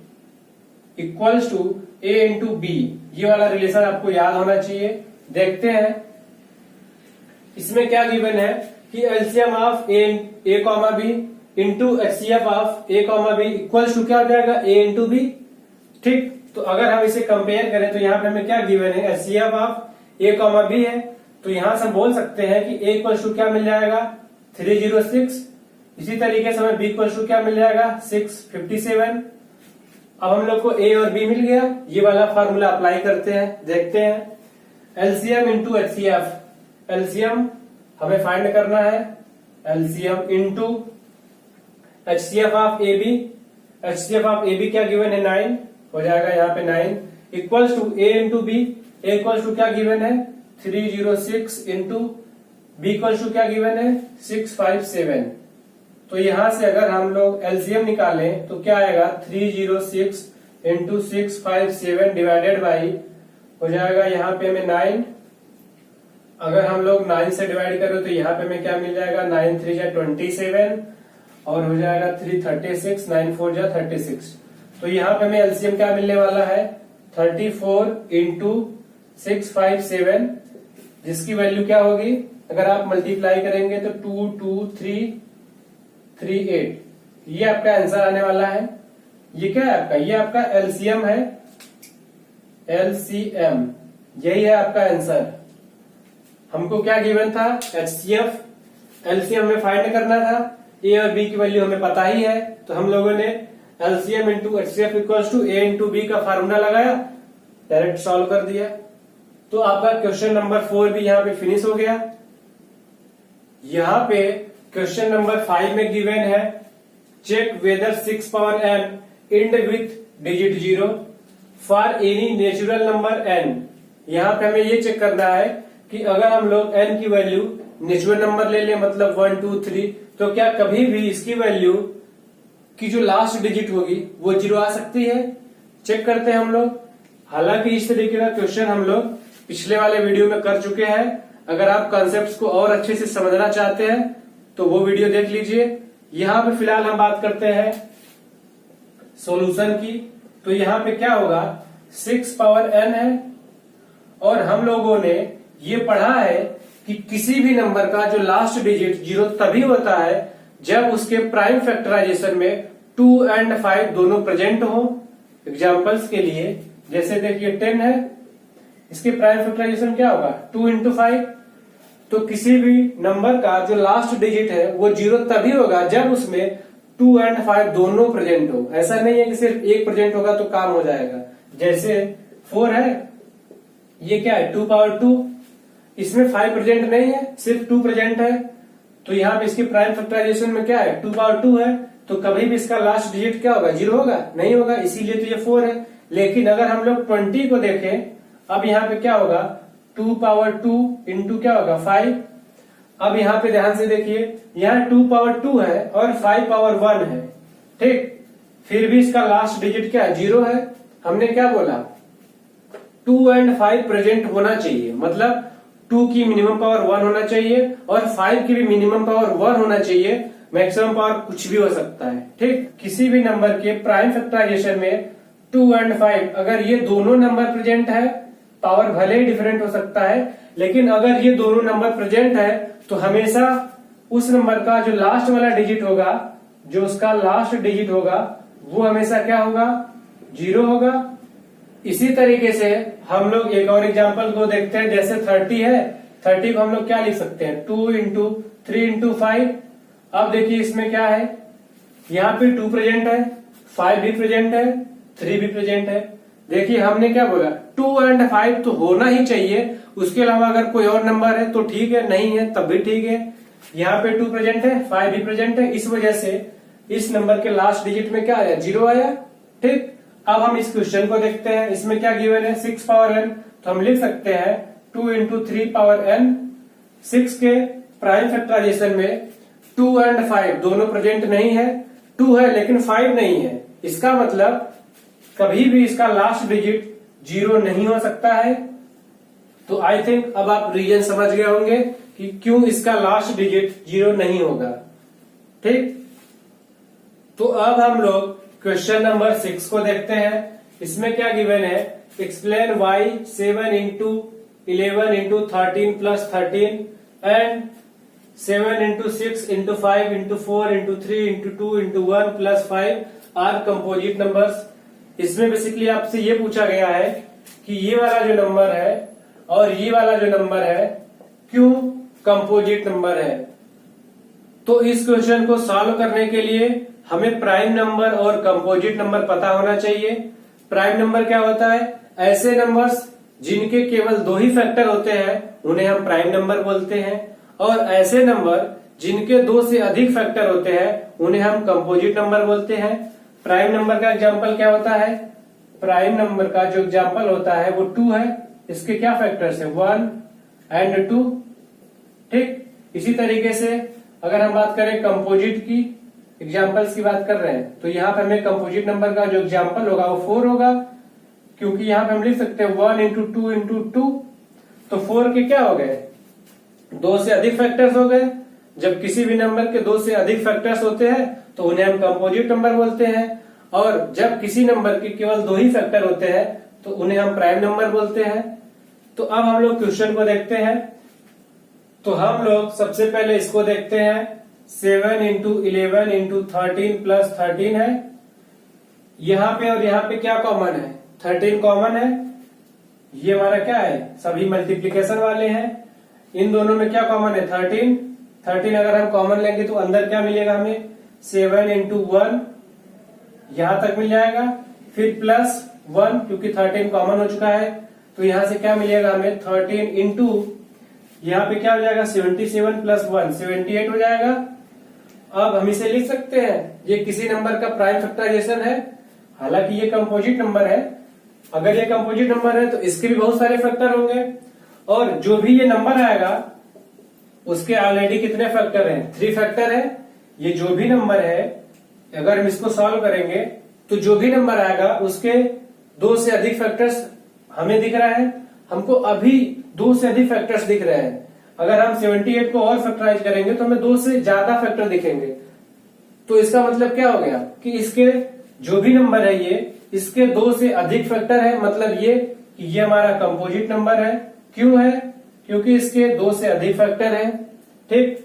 equals to A into B, ये वाला रिलेशन आपको याद होना चाहिए। देखते हैं इसमें क्या गिवन है कि LCM of A comma B into HCF of A comma B equals to क्या हो जाएगा, ए इंटू बी। ठीक, तो अगर हम इसे कंपेयर करें तो यहाँ पे हमें क्या गिवन है, HCF of A comma B है, तो यहां से हम बोल सकते हैं कि ए इक्वल्स टू क्या मिल जाएगा 306, इसी तरीके से हमें बी इक्वल्स टू क्या मिल जाएगा 657। अब हम लोग को ए और बी मिल गया, ये वाला फार्मूला अप्लाई करते हैं, देखते हैं। एलसीएम इंटू एचसीएफ, एलसीएम हमें फाइंड करना है, LCM into HCF of A B, HCF of A B क्या गिवन है 9, हो जाएगा यहाँ पे 9 equals to A into B, A equals to क्या गिवन है 306 इंटू बी इक्वल्स टू क्या गिवन है 657। तो यहां से अगर हम लोग एलसीएम निकालें तो क्या आएगा 306 इंटू 657 डिवाइडेड बाई, हो जाएगा यहाँ पे हमें 9, अगर हम लोग 9 से डिवाइड करें तो यहाँ पे हमें क्या मिल जाएगा 9 3 जा 27 और हो जाएगा 336, 9 4 जा 36। तो यहाँ पे हमें एलसीएम क्या मिलने वाला है 34 इंटू 657, जिसकी वैल्यू क्या होगी, अगर आप मल्टीप्लाई करेंगे तो 22338, ये आपका आंसर आने वाला है। ये क्या है आपका, ये आपका एलसीएम है, एलसीएम यही है आपका आंसर। हमको क्या गिवन था एचसीएफ, एलसीएम में फाइंड करना था, ए और बी की वैल्यू हमें पता ही है, तो हम लोगों ने LCM into HCF equals to A into B का फार्मूला लगाया, डायरेक्ट सॉल्व कर दिया। तो आपका क्वेश्चन नंबर 4 भी यहाँ पे फिनिश हो गया। यहाँ पे क्वेश्चन नंबर 5 में गिवन है check whether 6 power n end with digit 0 for any natural number n। यहाँ पे हमें ये चेक करना है कि अगर हम लोग n की वैल्यू नेचुरल नंबर ले लें, मतलब 1 2 3, तो क्या कभी भी इसकी वैल्यू की जो लास्ट डिजिट होगी वो 0 आ सकती है। चेक करते हैं हम लोग। हालांकि इस तरीके का क्वेश्चन हम लोग पिछले वाले वीडियो में कर चुके हैं। अगर आप कॉन्सेप्ट्स को और अच्छे से समझना चाहते हैं तो वो वीडियो देख लीजिए। यहाँ पे फिलहाल हम बात करते हैं सॉल्यूशन की। तो यहाँ पे क्या होगा 6 पावर n है, और हम लोगों ने ये पढ़ा है कि किसी भी नंबर का जो लास्ट डिजिट 0 तभी होता है जब उसके प्राइम फैक्टराइजेशन में 2 और 5 दोनों प्रेजेंट हो। एग्जाम्पल्स के लिए जैसे देखिए 10 है, इसके प्राइम फैक्टराइजेशन क्या होगा 2 इंटू 5। तो किसी भी नंबर का जो लास्ट डिजिट है वो 0 तभी होगा जब उसमें 2 और 5 दोनों प्रेजेंट हो। ऐसा नहीं है कि सिर्फ एक प्रेजेंट होगा तो काम हो जाएगा। जैसे 4 है, ये क्या है 2 पावर 2, इसमें 5 प्रेजेंट नहीं है, सिर्फ 2 प्रेजेंट है। तो यहाँ पे इसकी प्राइम फैक्टराइजेशन में क्या है 2 पावर 2 है, तो कभी भी इसका लास्ट डिजिट क्या होगा 0 होगा, नहीं होगा, इसीलिए तो ये 4 है। लेकिन अगर हम लोग 20 को देखें, अब यहाँ पे क्या होगा 2 पावर 2 इंटू क्या होगा 5। अब यहाँ पे ध्यान से देखिए, यहाँ 2 पावर 2 है और 5 पावर 1 है, ठीक, फिर भी इसका लास्ट डिजिट क्या है 0 है। हमने क्या बोला 2 और 5 प्रेजेंट होना चाहिए, मतलब 2 की मिनिमम पावर 1 होना चाहिए और 5 की भी मिनिमम पावर 1 होना चाहिए, मैक्सिमम पावर कुछ भी हो सकता है। ठीक, किसी भी नंबर के प्राइम फैक्टराइजेशन में 2 और 5 अगर ये दोनों नंबर प्रेजेंट है, पावर भले ही डिफरेंट हो सकता है, लेकिन अगर ये दोनों नंबर प्रेजेंट है तो हमेशा उस नंबर का जो लास्ट वाला डिजिट होगा, जो उसका लास्ट डिजिट होगा, वो हमेशा क्या होगा, 0 होगा। इसी तरीके से हम लोग एक और एग्जांपल को देखते हैं। जैसे 30 है, 30 को हम लोग क्या लिख सकते हैं, 2 इंटू 3 इंटू 5। अब देखिए इसमें क्या है, यहाँ पे 2 प्रेजेंट है, 5 भी प्रेजेंट है, 3 भी प्रेजेंट है। देखिए हमने क्या बोला, 2 और 5 तो होना ही चाहिए, उसके अलावा अगर कोई और नंबर है तो ठीक है, नहीं है तब भी ठीक है। यहाँ पे 2 प्रेजेंट है, 5 भी प्रेजेंट है, इस वजह से इस नंबर के लास्ट डिजिट में क्या आया, 0 आया। ठीक, अब हम इस क्वेश्चन को देखते हैं। इसमें क्या गिवन है, 6 पावर n, तो हम लिख सकते हैं 2 इंटू 3 पावर n। 6 के प्राइम फैक्टराइजेशन में 2 और 5 दोनों प्रेजेंट नहीं है, 2 है लेकिन 5 नहीं है। इसका मतलब कभी भी इसका लास्ट डिजिट 0 नहीं हो सकता है। तो आई थिंक अब आप रीजन समझ गए होंगे कि क्यों इसका लास्ट डिजिट 0 नहीं होगा। ठीक, तो अब हम लोग क्वेश्चन नंबर 6 को देखते हैं। इसमें क्या गिवन है, explain why 7 into 11 into 13 plus 13 and 7 into 6 into 5 into 4 into 3 into 2 into 1 plus 5 are composite numbers. इसमें बेसिकली आपसे ये पूछा गया है कि ये वाला जो नंबर है और ये वाला जो नंबर है क्यों कंपोजिट नंबर है। तो इस क्वेश्चन को सॉल्व करने के लिए हमें प्राइम नंबर और कंपोजिट नंबर पता होना चाहिए। प्राइम नंबर क्या होता है, ऐसे नंबर्स जिनके केवल 2 ही फैक्टर होते हैं उन्हें हम प्राइम नंबर बोलते हैं, और ऐसे नंबर जिनके 2 से अधिक फैक्टर होते हैं उन्हें हम कंपोजिट नंबर बोलते हैं। प्राइम नंबर का एग्जाम्पल क्या होता है, प्राइम नंबर का जो एग्जाम्पल होता है वो 2 है। इसके क्या फैक्टर्स है, 1 एंड 2। ठीक, इसी तरीके से अगर हम बात करें कंपोजिट की, एग्जाम्पल्स की बात कर रहे हैं, तो यहाँ पे हमें कंपोजिट नंबर का जो एग्जाम्पल होगा वो 4 होगा, क्योंकि यहाँ पे हम लिख सकते हैं 1 इंटू 2 इंटू 2। तो 4 के क्या हो गए, 2 से अधिक फैक्टर्स हो गए। जब किसी भी नंबर के 2 से अधिक फैक्टर्स होते हैं तो उन्हें हम कंपोजिट नंबर बोलते हैं, और जब किसी नंबर के केवल 2 ही फैक्टर होते हैं तो उन्हें हम प्राइम नंबर बोलते हैं। तो अब हम लोग क्वेश्चन को देखते हैं। तो हम लोग सबसे पहले इसको देखते हैं, 7 इंटू 11 इंटू 13 प्लस 13 है। यहाँ पे और यहाँ पे क्या कॉमन है, 13 कॉमन है। ये हमारा क्या है, सभी मल्टीप्लीकेशन वाले हैं। इन दोनों में क्या कॉमन है, 13। 13 अगर हम कॉमन लेंगे तो अंदर क्या मिलेगा हमें, 7 इंटू 1 यहां तक मिल जाएगा, फिर प्लस 1 क्योंकि 13 कॉमन हो चुका है। तो यहां से क्या मिलेगा हमें, 13 इंटू यहाँ पे क्या हो जाएगा, 77 प्लस 1 78 हो जाएगा। अब हम इसे लिख सकते हैं, ये किसी नंबर का प्राइम फैक्टराइजेशन है, हालांकि ये कंपोजिट नंबर है। अगर ये कंपोजिट नंबर है तो इसके भी बहुत सारे फैक्टर होंगे, और जो भी ये नंबर आएगा उसके ऑलरेडी कितने फैक्टर हैं, 3 फैक्टर है। ये जो भी नंबर है अगर हम इसको सॉल्व करेंगे तो जो भी नंबर आएगा उसके 2 से अधिक फैक्टर्स हमें दिख रहा है, हमको अभी 2 से अधिक फैक्टर्स दिख रहे हैं। अगर हम 78 को और फैक्टराइज करेंगे तो हमें 2 से ज्यादा फैक्टर दिखेंगे। तो इसका मतलब क्या हो गया कि इसके जो भी नंबर है ये, इसके 2 से अधिक फैक्टर है, मतलब ये कि ये हमारा कंपोजिट नंबर है। क्यों है, क्योंकि इसके 2 से अधिक फैक्टर है। ठीक,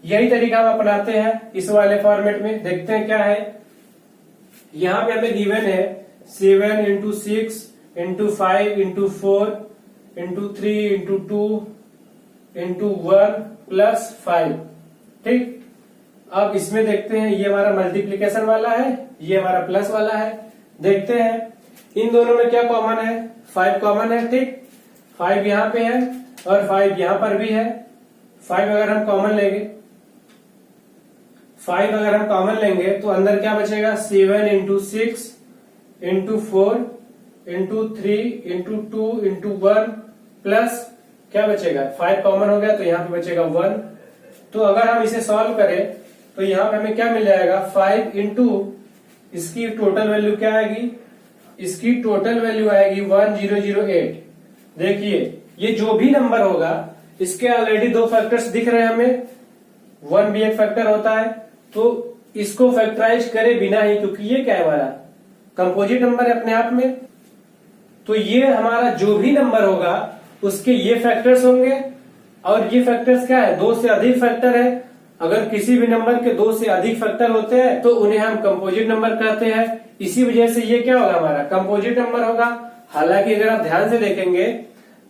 यही तरीका हम अपनाते हैं इस वाले फॉर्मेट में। देखते हैं क्या है, यहाँ पे हमें गिवन है 7 into 6 into 5 into 4 into 3 into 2 into 1 plus 5। ठीक, अब इसमें देखते हैं, ये हमारा मल्टीप्लीकेशन वाला है, ये हमारा प्लस वाला है। देखते हैं इन दोनों में क्या कॉमन है, 5 कॉमन है। ठीक, 5 यहाँ पे है और 5 यहाँ पर भी है। 5 अगर हम कॉमन लेंगे तो अंदर क्या बचेगा, 7 into 6 into 4 into 3 into 2 into 1 plus क्या बचेगा, 5 कॉमन हो गया तो यहाँ पे बचेगा 1। तो अगर हम इसे सॉल्व करें तो यहाँ पे हमें क्या मिल जाएगा, 5 इंटू इसकी टोटल वैल्यू क्या आएगी, इसकी टोटल वैल्यू आएगी 1008। देखिए ये जो भी नंबर होगा इसके ऑलरेडी 2 फैक्टर्स दिख रहे हैं हमें, 1 भी एक फैक्टर होता है, तो इसको फैक्टराइज करे बिना ही, क्योंकि ये क्या है हमारा कंपोजिट नंबर है अपने आप में, तो ये हमारा जो भी नंबर होगा उसके ये फैक्टर्स होंगे। और ये फैक्टर्स क्या है, दो से अधिक फैक्टर है। अगर किसी भी नंबर के दो से अधिक फैक्टर होते हैं तो उन्हें हम कंपोजिट नंबर कहते हैं। इसी वजह से ये क्या होगा, हमारा कंपोजिट नंबर होगा। हालांकि अगर आप ध्यान से देखेंगे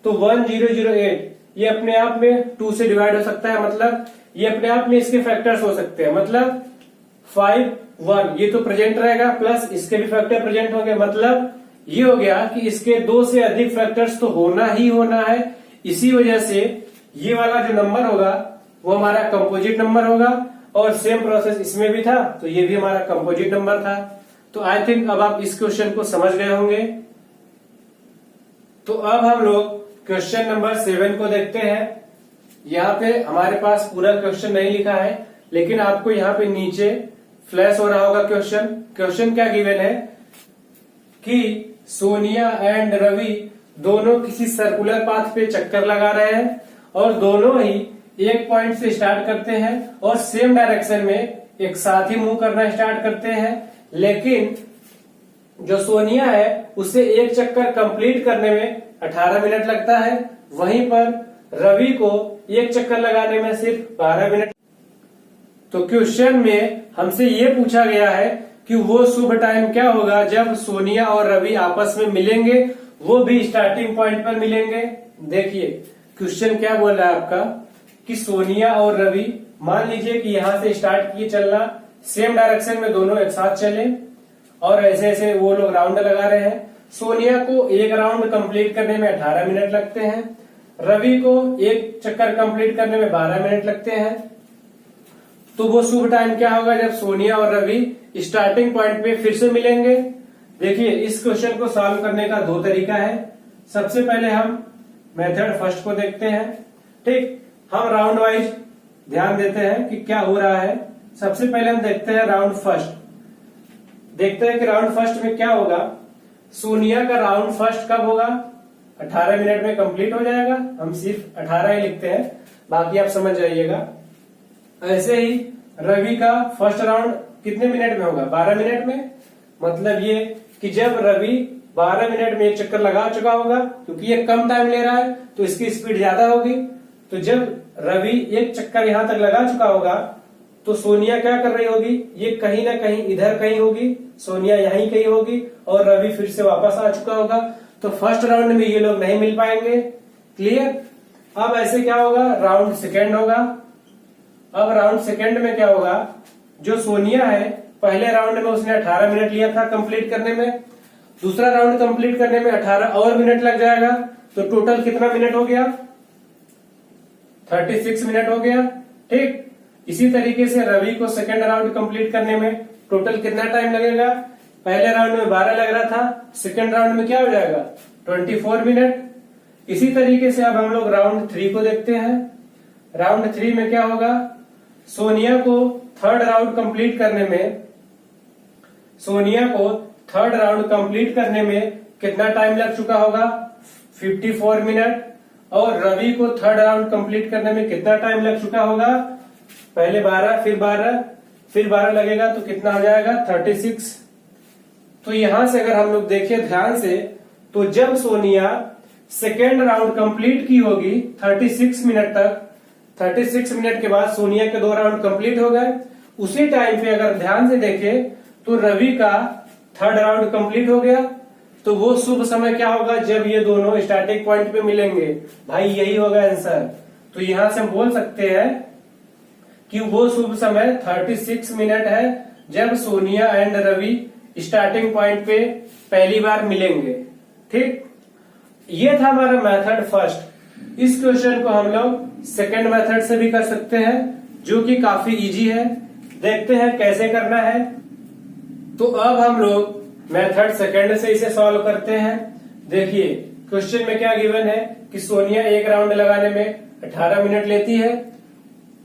तो 1008 ये अपने आप में 2 से डिवाइड हो सकता है, मतलब ये अपने आप में इसके फैक्टर्स हो सकते हैं, मतलब 5 1 ये तो प्रेजेंट रहेगा, प्लस इसके भी फैक्टर प्रेजेंट होंगे, मतलब ये हो गया कि इसके 2 से अधिक फैक्टर्स तो होना ही होना है। इसी वजह से ये वाला जो नंबर होगा वो हमारा कंपोजिट नंबर होगा। और सेम प्रोसेस इसमें भी था, तो ये भी हमारा कंपोजिट नंबर था। तो आई थिंक अब आप इस क्वेश्चन को समझ गए होंगे। तो अब हम लोग क्वेश्चन नंबर 7 को देखते हैं। यहाँ पे हमारे पास पूरा क्वेश्चन नहीं लिखा है, लेकिन आपको यहाँ पे नीचे फ्लैश हो रहा होगा क्वेश्चन। क्वेश्चन क्या गिवन है कि सोनिया एंड रवि दोनों किसी सर्कुलर पाथ पे चक्कर लगा रहे हैं और दोनों ही एक पॉइंट से स्टार्ट करते हैं और सेम डायरेक्शन में एक साथ ही मूव करना स्टार्ट करते हैं। लेकिन जो सोनिया है उसे एक चक्कर कंप्लीट करने में 18 मिनट लगता है, वहीं पर रवि को एक चक्कर लगाने में सिर्फ 12 मिनट। तो क्वेश्चन में हमसे ये पूछा गया है कि वो शुभ टाइम क्या होगा जब सोनिया और रवि आपस में मिलेंगे, वो भी स्टार्टिंग पॉइंट पर मिलेंगे। देखिए क्वेश्चन क्या बोल रहा है आपका कि सोनिया और रवि, मान लीजिए कि यहां से स्टार्ट किए चलना, सेम डायरेक्शन में दोनों एक साथ चले और ऐसे ऐसे वो लोग राउंड लगा रहे हैं। सोनिया को एक राउंड कंप्लीट करने में 18 मिनट लगते हैं, रवि को एक चक्कर कंप्लीट करने में 12 मिनट लगते हैं। तो वो शुभ टाइम क्या होगा जब सोनिया और रवि स्टार्टिंग पॉइंट पे फिर से मिलेंगे। देखिए इस क्वेश्चन को सॉल्व करने का 2 तरीका है। सबसे पहले हम मेथड फर्स्ट को देखते हैं। ठीक, हम राउंड वाइज ध्यान देते हैं कि क्या हो रहा है। सबसे पहले हम देखते हैं राउंड फर्स्ट। देखते हैं कि राउंड फर्स्ट में क्या होगा। सोनिया का राउंड फर्स्ट कब होगा, 18 मिनट में कंप्लीट हो जाएगा। हम सिर्फ 18 ही लिखते हैं, बाकी आप समझ जाइएगा। ऐसे ही रवि का फर्स्ट राउंड कितने मिनट में होगा, 12 मिनट में। मतलब ये कि जब रवि 12 मिनट में एक चक्कर लगा चुका होगा, क्योंकि ये कम टाइम ले रहा है तो इसकी स्पीड ज्यादा होगी। तो जब रवि एक चक्कर यहां तक लगा चुका होगा तो सोनिया क्या कर रही होगी, ये कहीं ना कहीं इधर कहीं होगी, सोनिया यहीं कहीं होगी और रवि फिर से वापस आ चुका होगा। तो फर्स्ट राउंड में ये लोग नहीं मिल पाएंगे। क्लियर। अब ऐसे क्या होगा, राउंड सेकेंड होगा। अब राउंड सेकेंड में क्या होगा, जो सोनिया है पहले राउंड में उसने 18 मिनट लिया था कंप्लीट करने में, दूसरा राउंड कंप्लीट करने में 18 और मिनट लग जाएगा। तो टोटल कितना मिनट हो गया, 36 मिनट हो गया। ठीक, इसी तरीके से रवि को सेकेंड राउंड कंप्लीट करने में टोटल कितना टाइम लगेगा, पहले राउंड में 12 लग रहा था, सेकेंड राउंड में क्या हो जाएगा 24 मिनट। इसी तरीके से अब हम लोग राउंड 3 को देखते हैं। राउंड 3 में क्या होगा, सोनिया को थर्ड राउंड कंप्लीट करने में कितना टाइम लग चुका होगा, 54 मिनट। और रवि को थर्ड राउंड कंप्लीट करने में कितना टाइम लग चुका होगा, पहले 12 फिर 12 लगेगा तो कितना हो जाएगा 36। तो यहां से अगर हम लोग देखें ध्यान से, तो जब सोनिया सेकेंड राउंड कंप्लीट की होगी 36 मिनट तक, 36 मिनट के बाद सोनिया के 2 राउंड कंप्लीट हो गए। उसी टाइम पे अगर ध्यान से देखें तो रवि का थर्ड राउंड कंप्लीट हो गया। तो वो शुभ समय क्या होगा, जब ये दोनों स्टार्टिंग पॉइंट पे मिलेंगे। भाई यही होगा आंसर। तो यहां से हम बोल सकते हैं कि वो शुभ समय 36 मिनट है जब Sonia and Ravi starting point पे पहली बार मिलेंगे। ठीक, ये था हमारा मेथड फर्स्ट। इस क्वेश्चन को हम लोग सेकेंड मेथड से भी कर सकते हैं, जो कि काफी इजी है। देखते हैं कैसे करना है। तो अब हम लोग मेथड सेकेंड से इसे सॉल्व करते हैं। देखिए क्वेश्चन में क्या गिवन है कि सोनिया एक राउंड लगाने में 18 मिनट लेती है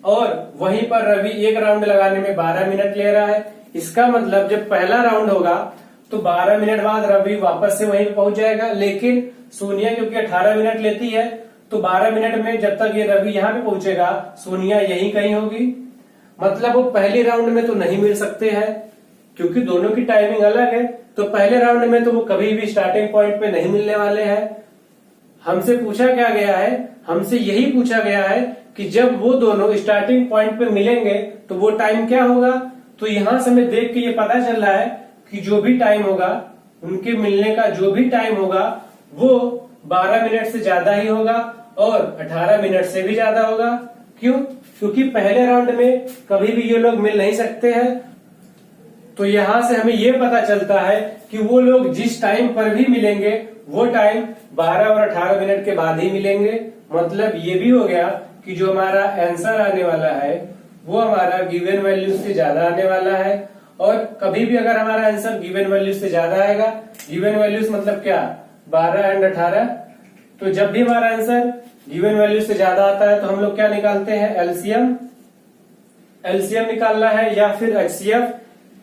और वहीं पर रवि एक राउंड लगाने में 12 मिनट ले रहा है। इसका मतलब जब पहला राउंड होगा तो 12 मिनट बाद रवि वापस से वहीं पहुंच जाएगा। लेकिन सोनिया क्योंकि 18 मिनट लेती है तो 12 मिनट में जब तक ये रवि यहाँ पे पहुंचेगा सोनिया यहीं कहीं होगी। मतलब वो पहले राउंड में तो नहीं मिल सकते हैं क्योंकि दोनों की टाइमिंग अलग है। तो पहले राउंड में तो वो कभी भी स्टार्टिंग पॉइंट पे नहीं मिलने वाले हैं। हमसे पूछा क्या गया है, हमसे यही पूछा गया है कि जब वो दोनों स्टार्टिंग पॉइंट पे मिलेंगे तो वो टाइम क्या होगा। तो यहां से हमें देख के ये पता चल रहा है कि जो भी टाइम होगा, उनके मिलने का जो भी टाइम होगा वो 12 मिनट से ज्यादा ही होगा और 18 मिनट से भी ज्यादा होगा। क्यों? क्योंकि पहले राउंड में कभी भी ये लोग मिल नहीं सकते हैं। तो यहां से हमें ये पता चलता है कि वो लोग जिस टाइम पर भी मिलेंगे वो टाइम 12 और 18 मिनट के बाद ही मिलेंगे। मतलब ये भी हो गया कि जो हमारा आंसर आने वाला है वो हमारा गिवन वैल्यू से ज्यादा आने वाला है। और कभी भी अगर हमारा आंसर गिवन वैल्यू से ज्यादा आएगा, गिवन वैल्यूज मतलब क्या, 12 एंड 18, तो जब भी हमारा आंसर गिवन वैल्यू से ज्यादा आता है तो हम लोग क्या निकालते हैं, एलसीएम। एलसीएम निकालना है या फिर एचसीएफ।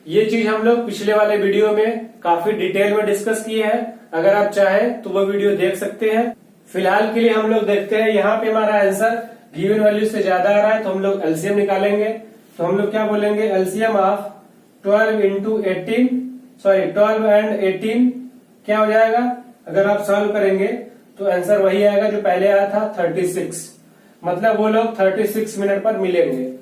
ये चीज हम लोग पिछले वाले वीडियो में काफी डिटेल में डिस्कस किए हैं। अगर आप चाहें तो वो वीडियो देख सकते हैं। फिलहाल के लिए हम लोग देखते हैं, यहाँ पे हमारा आंसर गिवन वैल्यू से ज्यादा आ रहा है तो हम लोग एलसीएम निकालेंगे। तो हम लोग क्या बोलेंगे, LCM of 12 into 18, sorry 12 and 18 क्या हो जाएगा। अगर आप सॉल्व करेंगे तो आंसर वही आएगा जो पहले आया था, 36। मतलब वो लोग 36 मिनट पर मिलेंगे।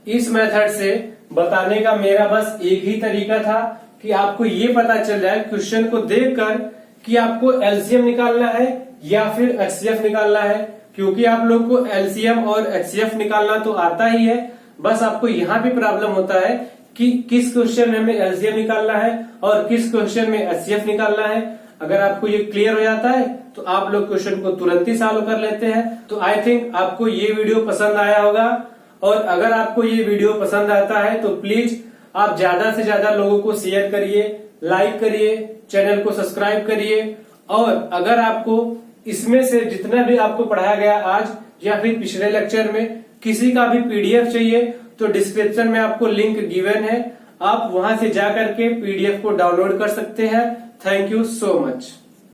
इस मेथड से बताने का मेरा बस एक ही तरीका था कि आपको ये पता चल जाए क्वेश्चन को देखकर कि आपको एलसीएम निकालना है या फिर एचसीएफ निकालना है। क्योंकि आप लोग को एलसीएम और एचसीएफ निकालना तो आता ही है, बस आपको यहाँ भी प्रॉब्लम होता है कि किस क्वेश्चन में हमें एलसीएम निकालना है और किस क्वेश्चन में एचसीएफ निकालना है। अगर आपको ये क्लियर हो जाता है तो आप लोग क्वेश्चन को तुरंत ही सॉल्व कर लेते हैं। तो आई थिंक आपको ये वीडियो पसंद आया होगा। और अगर आपको ये वीडियो पसंद आता है तो प्लीज आप ज्यादा से ज्यादा लोगों को शेयर करिए, लाइक करिए, चैनल को सब्सक्राइब करिए। और अगर आपको इसमें से जितना भी आपको पढ़ाया गया आज या फिर पिछले लेक्चर में किसी का भी पीडीएफ चाहिए तो डिस्क्रिप्शन में आपको लिंक गिवन है, आप वहां से जाकर के पीडीएफ को डाउनलोड कर सकते हैं। Thank you so much.